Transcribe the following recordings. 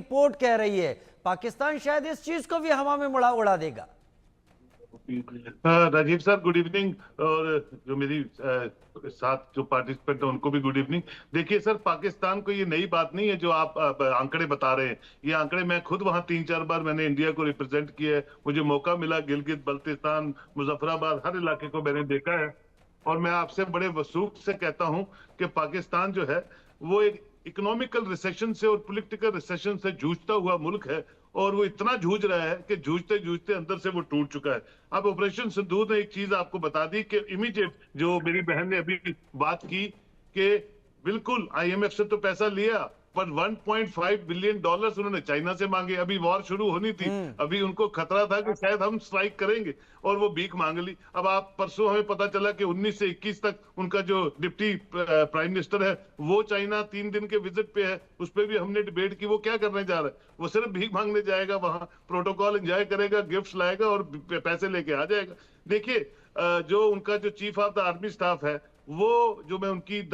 Report कह रही है। पाकिस्तान शायद इस चीज को भी हवा में उड़ा देगा। राजीव सर गुड इवनिंग, और जो मेरी साथ जो पार्टिसिपेंट है उनको भी गुड इवनिंग। देखिए सर, पाकिस्तान को ये नई बात नहीं है जो आप आंकड़े बता रहे हैं। ये आंकड़े मैं खुद वहां 3-4 बार मैंने इंडिया को रिप्रेजेंट किया है, मुझे मौका मिला, गिलगित बल्तिस्तान, मुजफ्फराबाद, हर इलाके को मैंने देखा है। और मैं आपसे बड़े वसूख से कहता हूं कि पाकिस्तान जो है वो एक इकोनॉमिकल रिसेशन से और पॉलिटिकल रिसेशन से जूझता हुआ मुल्क है, और वो इतना जूझ रहा है कि जूझते जूझते अंदर से वो टूट चुका है। अब ऑपरेशन सिंदूर ने एक चीज आपको बता दी कि इमीडिएट, जो मेरी बहन ने अभी बात की कि बिल्कुल आईएमएफ से तो पैसा लिया, पर 1.5 बिलियन डॉलर्स उन्होंने चाइना से मांगे। अभी वॉर शुरू होनी थी, अभी उनको खतरा था कि शायद हम स्ट्राइक करेंगे, और वो भीख मांग ली। अब आप परसों हमें पता चला कि 19 से 21 तक उनका जो डिप्टी प्राइम मिनिस्टर है वो चाइना 3 दिन के विजिट पे है। उस पर भी हमने डिबेट की, वो क्या करने जा रहा है? वो सिर्फ भीख मांगने जाएगा, वहां प्रोटोकॉल एंजॉय करेगा, गिफ्ट्स लाएगा और पैसे लेके आ जाएगा। देखिए जो उनका जो chief of the army staff है, वो जो मैं उनकी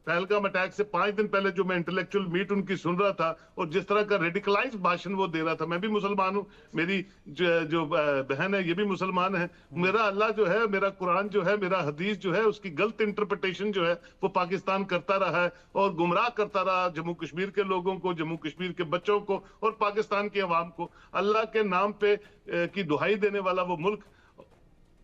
पहलगाम अटैक से 5 दिन पहले जो मैं इंटेलेक्चुअल मीट उनकी सुन रहा था, और जिस तरह का रेडिकलाइज भाषण वो दे रहा था, मैं भी मुसलमान हूं, मेरी जो बहन है ये भी मुसलमान है। मेरा अल्लाह जो है, मेरा कुरान जो है, मेरा हदीस जो है, उसकी गलत इंटरप्रिटेशन जो है वो पाकिस्तान करता रहा है और गुमराह करता रहा जम्मू कश्मीर के लोगों को, जम्मू कश्मीर के बच्चों को और पाकिस्तान की आवाम को। अल्लाह के नाम पे की दुहाई देने वाला वो मुल्क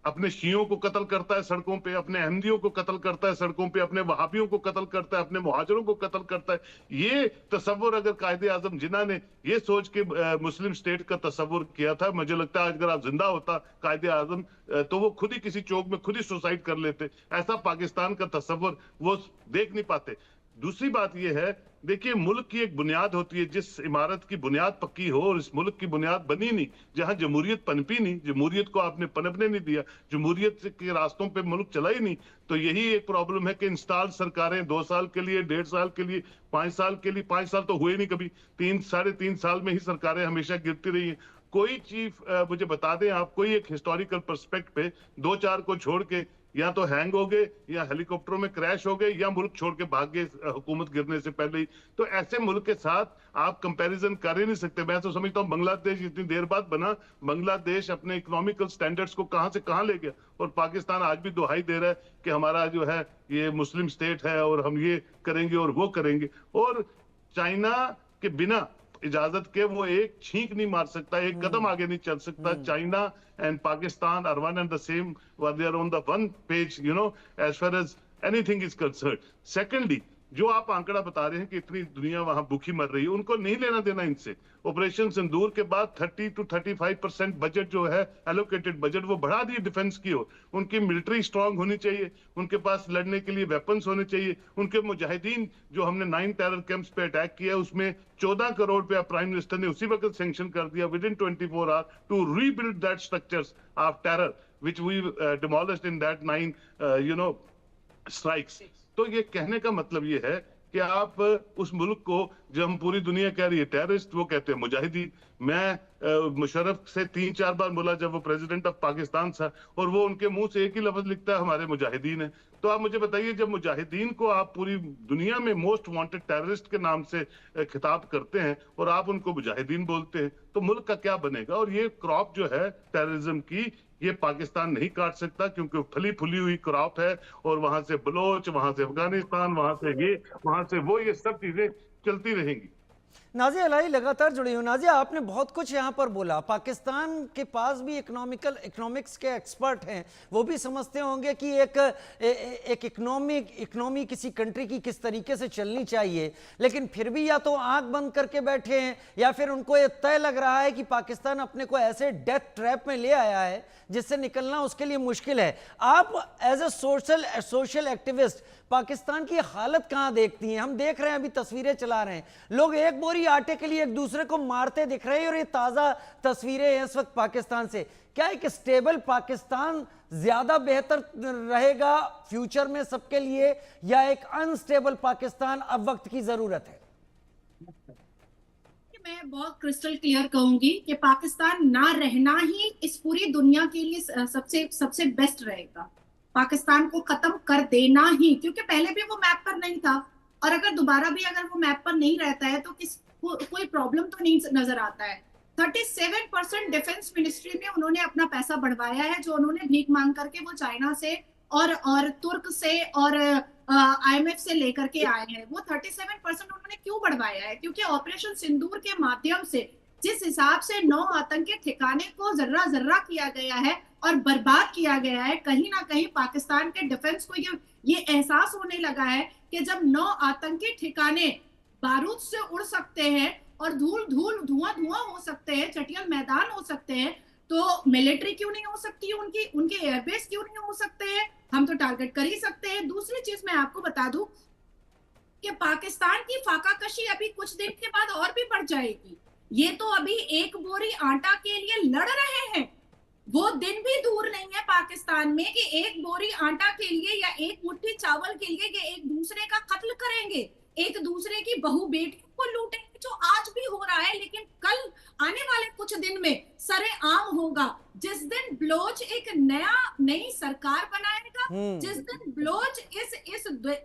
अपने शियों को कत्ल करता है सड़कों पे, अपने अहमदियों को कत्ल करता है सड़कों पे, अपने वहाबियों को कत्ल करता है, अपने मुहाजिरों को कत्ल करता है। ये तस्वुर अगर कायदे आजम जिन्ना ने ये सोच के मुस्लिम स्टेट का तस्वुर किया था, मुझे लगता है अगर आप जिंदा होता कायदे आजम तो वो खुद ही किसी चौक में खुद ही सुसाइड कर लेते। ऐसा पाकिस्तान का तस्वुर वो देख नहीं पाते। दूसरी बात यह है, देखिए मुल्क की एक बुनियाद होती है, जिस इमारत की बुनियाद पक्की हो, और इस मुल्क की बुनियाद बनी नहीं, जहां जमहूरियत पनपी नहीं, जमहूरियत को आपने पनपने नहीं दिया, जमहूरियत के रास्तों पे मुल्क चला ही नहीं, तो यही एक प्रॉब्लम है कि इंस्टॉल सरकारें 2 साल के लिए, 1.5 साल के लिए, 5 साल के लिए, 5 साल तो हुए नहीं कभी, 3-3.5 साल में ही सरकारें हमेशा गिरती रही हैं। कोई चीफ मुझे बता दें आप, कोई एक हिस्टोरिकल पर्सपेक्ट पे 2-4 को छोड़ के या तो हैंग हो गए, या हेलीकॉप्टरों में क्रैश हो गए, या मुल्क छोड़ के भाग गए हुकूमत गिरने से पहले ही। तो ऐसे मुल्क के साथ आप कंपैरिजन कर ही नहीं सकते। मैं तो समझता हूँ बांग्लादेश इतनी देर बाद बना, बांग्लादेश अपने इकोनॉमिकल स्टैंडर्ड्स को कहां से कहां ले गया, और पाकिस्तान आज भी दुहाई दे रहा है कि हमारा जो है ये मुस्लिम स्टेट है और हम ये करेंगे और वो करेंगे। और चाइना के बिना इजाजत के वो एक छींक नहीं मार सकता, एक कदम आगे नहीं चल सकता। China and Pakistan are one and the same, they are on the one page, as far as anything is concern. Secondly, जो आप आंकड़ा बता रहे हैं कि इतनी दुनिया वहां भूखी मर रही है, उनको नहीं लेना देना इनसे। ऑपरेशन सिंदूर के बाद 30 to 35% बजट जो है एलोकेटेड बजट वो बढ़ा दिए डिफेंस की ओर। उनकी मिलिट्री स्ट्रांग होनी चाहिए, उनके पास लड़ने के लिए वेपन्स होने चाहिए। उनके मुजाहिदीन जो हमने 9 टेरर कैंप्स पे अटैक किया, उसमें 14 करोड़ रुपया प्राइम मिनिस्टर ने उसी वक्त सैंक्शन कर दिया within 24 hour to rebuild that structures of terror which we demolished in that 9 strikes. तो ये कहने का मतलब ये है कि आप उस मुल्क को, जब हम पूरी दुनिया कह रही है टेररिस्ट, वो कहते हैं मुजाहिदीन। मैं मुशर्रफ से 3-4 बार बोला जब वो प्रेसिडेंट ऑफ पाकिस्तान था, और वो उनके मुंह से एक ही लफ्ज लिखता है, हमारे मुजाहिदीन है। तो आप मुझे बताइए, जब मुजाहिदीन को आप पूरी दुनिया में मोस्ट वांटेड टेररिस्ट के नाम से खिताब करते हैं और आप उनको मुजाहिदीन बोलते हैं, तो मुल्क का क्या बनेगा? और ये क्रॉप जो है टेररिज्म की, ये पाकिस्तान नहीं काट सकता, क्योंकि फली फुली हुई क्रॉप है, और वहां से बलोच, वहां से अफगानिस्तान, वहां से ये, वहां से वो, ये सब चीजें चलती रहेंगी। नाजिया इलाही लगातार जुड़ी हूँ। नाजिया, आपने बहुत कुछ यहाँ पर बोला। पाकिस्तान के पास भी इकोनॉमिक्स के एक्सपर्ट हैं, वो भी समझते होंगे कि एक इकोनॉमी किसी कंट्री की किस तरीके से चलनी चाहिए, लेकिन फिर भी या तो आंख बंद करके बैठे हैं, या फिर उनको ये तय लग रहा है कि पाकिस्तान अपने को ऐसे डेथ ट्रैप में ले आया है जिससे निकलना उसके लिए मुश्किल है। आप as a social activist Pakistan की हालत कहां देखती हैं? हम देख रहे हैं, अभी तस्वीरें चला रहे हैं, लोग एक बोरी आटे के लिए एक दूसरे को मारते दिख रहे हैं, और ये ताजा तस्वीरें हैं इस वक्त पाकिस्तान से। क्या एक स्टेबल पाकिस्तान ज्यादा बेहतर रहेगा फ्यूचर में सबके लिए, या एक अनस्टेबल पाकिस्तान अब वक्त की जरूरत है? मैं बहुत क्रिस्टल क्लियर कहूंगी कि पाकिस्तान ना रहना ही इस पूरी दुनिया के लिए सबसे बेस्ट रहेगा। पाकिस्तान को खत्म कर देना ही, क्योंकि पहले भी वो मैप पर नहीं था, और अगर दोबारा भी अगर वो मैप पर नहीं रहता है तो कोई प्रॉब्लम तो नहीं नजर आता है। 37% डिफेंस मिनिस्ट्री में उन्होंने अपना पैसा बढ़वाया है, जो उन्होंने भीख मांग करके वो चाइना से और तुर्क से और IMF से लेकर के आए हैं। वो 37% उन्होंने क्यों बढ़वाया है? क्योंकि ऑपरेशन सिंदूर के माध्यम से जिस हिसाब से 9 आतंकी ठिकाने को जर्रा जर्रा किया गया है और बर्बाद किया गया है, कहीं ना कहीं पाकिस्तान के डिफेंस को ये एहसास होने लगा है कि जब 9 आतंकी ठिकाने बारूद से उड़ सकते हैं और धूल धूल धुआं धुआं हो सकते हैं, चटियल मैदान हो सकते हैं, तो मिलिट्री क्यों नहीं हो सकती? उनके एयरबेस क्यों नहीं हो सकते हैं? हम तो टारगेट कर ही सकते हैं। दूसरी चीज मैं आपको बता दूं कि पाकिस्तान की फाकाकशी अभी कुछ दिन के बाद और भी बढ़ जाएगी। ये तो अभी एक बोरी आटा के लिए लड़ रहे हैं, वो दिन भी दूर नहीं है पाकिस्तान में कि एक बोरी आटा के लिए या एक मुट्ठी चावल के लिए कि एक दूसरे का कत्ल करेंगे, एक दूसरे की बहू बेटी को लूटेंगे, जो आज भी हो रहा है। लेकिन कल आने वाले कुछ दिन में सरेआम होगा, जिस दिन बलोच एक नई सरकार बनाएगा, जिस दिन बलोच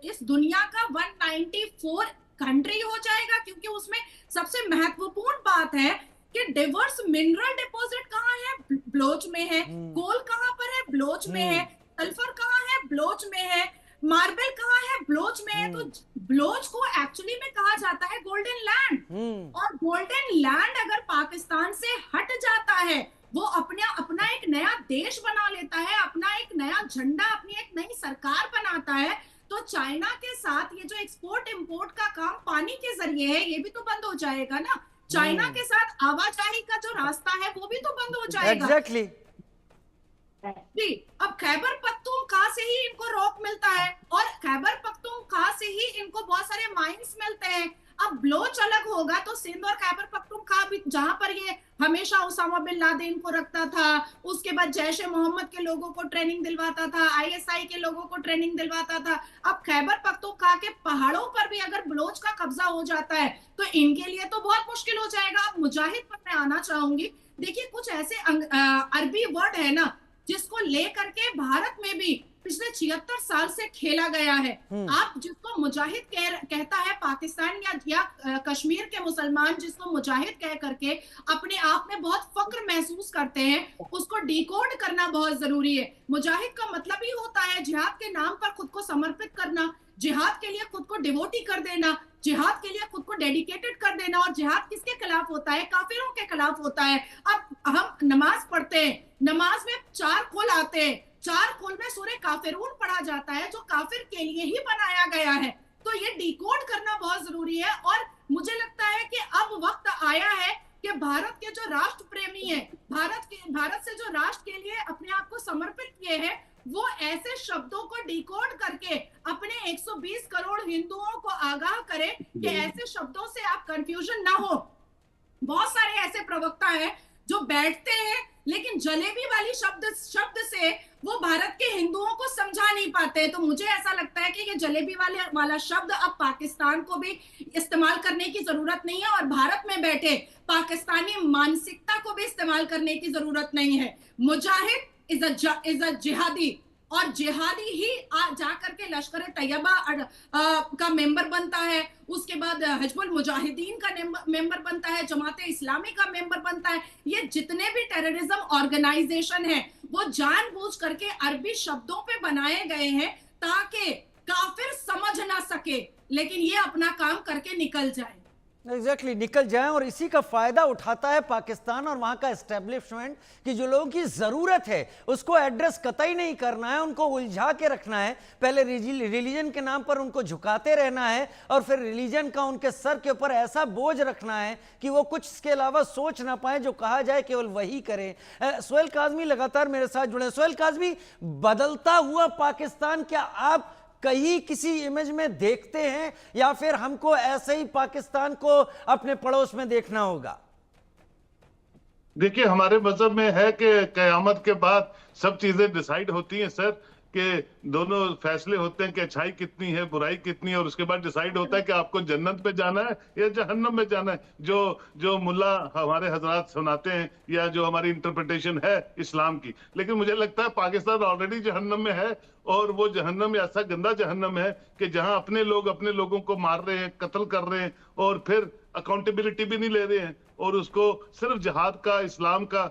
इस दुनिया का 194 कंट्री हो जाएगा, क्योंकि उसमें सबसे महत्वपूर्ण बात है कि डिवर्स मिनरल डिपॉजिट कहाँ है? बलोच में है। कोल कहाँ पर है? बलोच में है। सल्फर कहाँ है? बलोच में है। मार्बल कहाँ है? बलोच में है। तो बलोच को एक्चुअली में कहा जाता है गोल्डन लैंड, और गोल्डन लैंड अगर पाकिस्तान से हट जाता है, वो अपना एक नया देश बना लेता है, अपना एक नया झंडा, अपनी एक नई सरकार बनाता है, तो चाइना के साथ ये जो एक्सपोर्ट इंपोर्ट का काम पानी के जरिए है, ये भी तो बंद हो जाएगा ना। चाइना के साथ आवाजाही का जो रास्ता है वो भी तो बंद हो जाएगा। एग्जैक्टली जी, अब खैबर पख्तूनख्वा से ही इनको रॉक मिलता है, और खैबर पख्तूनख्वा से ही इनको बहुत सारे माइंस मिलते हैं। अब बलोच अलग होगा तो सिंध और खैबर पख्तूनख्वा भी, जहां पर ये हमेशा उसामा बिन लादेन को रखता था, उसके बाद जैश ए मोहम्मद के लोगों को ट्रेनिंग दिलवाता था, ISI के लोगों को ट्रेनिंग दिलवाता था, अब खैबर पख्तूनख्वा के पहाड़ों पर भी अगर बलोच का कब्जा हो जाता है तो इनके लिए तो बहुत मुश्किल हो जाएगा। अब मुजाहिद पर मैं आना चाहूंगी। देखिए, कुछ ऐसे अरबी वर्ड है ना जिसको लेकर के भारत में भी पिछले 76 साल से खेला गया है। आप जिसको मुजाहिद कहता है पाकिस्तान या कश्मीर के मुसलमान जिसको मुजाहिद कह करके अपने आप में बहुत फक्र महसूस करते हैं, उसको डिकोड करना बहुत जरूरी है। मुजाहिद का मतलब ही होता है जिहाद के नाम पर खुद को समर्पित करना, जिहाद के लिए खुद को डिवोटी कर देना, जिहाद के लिए खुद को डेडिकेटेड कर देना। और जिहाद किसके खिलाफ होता है? काफिरों के खिलाफ होता है। अब हम नमाज पढ़ते हैं, नमाज में 4 कुल आते हैं, 4 कुल में सूरह काफिरून पढ़ा जाता है, जो काफिर के लिए ही बनाया गया है। तो ये डिकोड करना बहुत जरूरी है। और मुझे लगता है कि अब वक्त आया है कि भारत के जो राष्ट्र प्रेमी है, भारत से जो राष्ट्र के लिए अपने आप को समर्पित किए हैं, वो ऐसे शब्दों को डिकोड करके अपने 120 करोड़ हिंदुओं को आगाह करें कि ऐसे शब्दों से आप कंफ्यूजन ना हो। बहुत सारे ऐसे प्रवक्ता हैं जो बैठते हैं लेकिन जलेबी वाली शब्द से वो भारत के हिंदुओं को समझा नहीं पाते। तो मुझे ऐसा लगता है कि ये जलेबी वाला शब्द अब पाकिस्तान को भी इस्तेमाल करने की जरूरत नहीं है, और भारत में बैठे पाकिस्तानी मानसिकता को भी इस्तेमाल करने की जरूरत नहीं है। मुजाहिद इज अ जिहादी, और जिहादी ही जा करके लश्कर तैयबा का मेंबर बनता है, उसके बाद हिजबुल मुजाहिदीन का मेंबर बनता है, जमात इस्लामी का मेंबर बनता है। ये जितने भी टेररिज्म ऑर्गेनाइजेशन है वो जानबूझ करके अरबी शब्दों पे बनाए गए हैं ताकि काफिर समझ ना सके, लेकिन ये अपना काम करके निकल जाए। एग्जैक्टली निकल जाएं। और इसी का फायदा उठाता है पाकिस्तान और वहां का एस्टेब्लिशमेंट कि जो लोगों की जरूरत है उसको एड्रेस कतई नहीं करना है, उनको उलझा के रखना है। पहले रिलीजन के नाम पर उनको झुकाते रहना है, और फिर रिलीजन का उनके सर के ऊपर ऐसा बोझ रखना है कि वो कुछ इसके अलावा सोच ना पाए, जो कहा जाए केवल वही करें। सोहेल काज़मी लगातार मेरे साथ जुड़े। सोहेल काज़मी, बदलता हुआ पाकिस्तान क्या आप कहीं किसी इमेज में देखते हैं, या फिर हमको ऐसे ही पाकिस्तान को अपने पड़ोस में देखना होगा? देखिए, हमारे मजहब में है कि कयामत के बाद सब चीजें डिसाइड होती हैं सर, कि दोनों फैसले होते हैं कि अच्छाई कितनी है, बुराई कितनी है, और उसके बाद डिसाइड होता है कि आपको जन्नत में जाना है या जहन्नम में जाना है। जो मुल्ला हमारे हजरात सुनाते हैं या जो हमारी इंटरप्रिटेशन है इस्लाम की। लेकिन मुझे लगता है पाकिस्तान ऑलरेडी जहन्नम में है, और वो जहन्नम ऐसा गंदा जहन्नम है कि जहां अपने लोग अपने लोगों को मार रहे हैं, कत्ल कर रहे हैं, और फिर अकाउंटेबिलिटी भी नहीं ले रहे हैं और उसको सिर्फ जिहाद का, इस्लाम का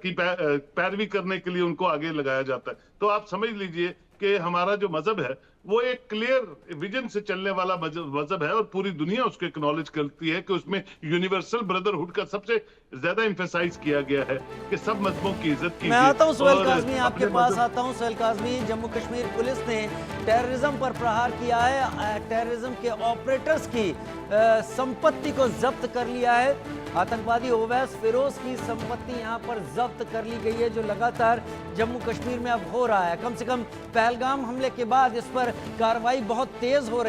की पैरवी करने के लिए उनको आगे लगाया जाता है। तो आप समझ लीजिए कि हमारा जो मजहब है वो एक क्लियर विजन से चलने वाला मजहब है और पूरी दुनिया उसको एक्नॉलेज करती है कि उसमें यूनिवर्सल ब्रदरहुड का सबसे ज्यादा एम्फेसाइज किया गया है कि सब मजहबों की इज्जत कीजिए। मैं आता हूं सुहेल और काज़मी, आपके अपने पास मजहब- आता हूं। सुहेल काज़मी, जम्मू कश्मीर पुलिस ने टेररिज्म पर प्रहार किया है, टेररिज्म के ऑपरेटर्स की संपत्ति को जब्त कर लिया है। आतंकवादी ओवैस फिरोज की संपत्ति यहां पर जब्त कर ली गई है, जो लगातार जम्मू कश्मीर में अब हो रहा है। कम से कम पहलगाम हमले के बाद इस पर कार्रवाई बहुत तेज हो रही